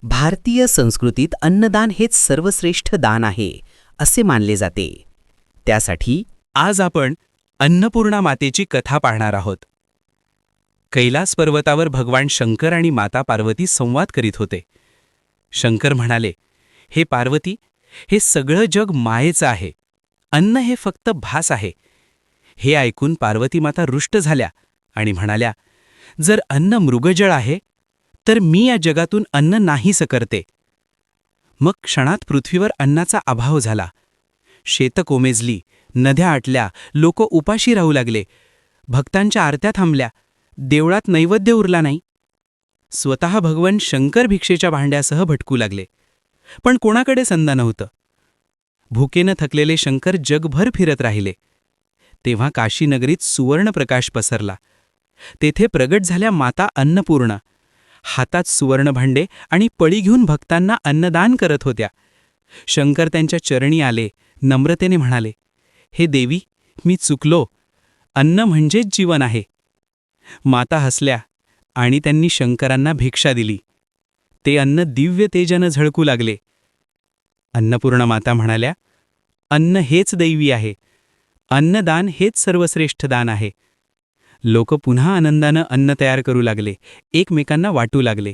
भारतीय संस्कृतीत अन्नदान हेच सर्वश्रेष्ठ दान आहे असे मानले जाते. त्यासाठी आज आपण अन्नपूर्णा मातेची कथा पाहणार आहोत. कैलास पर्वतावर भगवान शंकर आणि माता पार्वती संवाद करीत होते. शंकर म्हणाले, हे पार्वती, हे सगळं जग मायेचं आहे. अन्न हे फक्त भास आहे. हे ऐकून पार्वती माता रुष्ट झाल्या आणि म्हणाल्या, जर अन्न मृगजळ आहे तर मी या जगातून अन्न नाहीसं करते. मग क्षणात पृथ्वीवर अन्नाचा अभाव झाला. शेतं कोमेजली, नद्या आटल्या, लोक उपाशी राहू लागले. भक्तांच्या आरत्या थांबल्या, देवळात नैवेद्य उरला नाही. स्वतः भगवान शंकर भिक्षेच्या भांड्यासह भटकू लागले, पण कोणाकडे संधा नव्हतं. भुकेनं थकलेले शंकर जगभर फिरत राहिले. तेव्हा काशीनगरीत सुवर्णप्रकाश पसरला. तेथे प्रगट झाल्या माता अन्नपूर्णा. हातात सुवर्णभांडे आणि पळी घेऊन भक्तांना अन्नदान करत होत्या. शंकर त्यांच्या चरणी आले, नम्रतेने म्हणाले, हे देवी, मी चुकलो. अन्न म्हणजेच जीवन आहे. माता हसल्या आणि त्यांनी शंकरांना भिक्षा दिली. ते अन्न दिव्य तेजानं झळकू लागले. अन्नपूर्णा माता म्हणाल्या, अन्न हेच दैवी आहे. अन्नदान हेच सर्वश्रेष्ठ दान आहे. लोक पुन्हा आनंदानं अन्न तयार करू लागले, एकमेकांना वाटू लागले.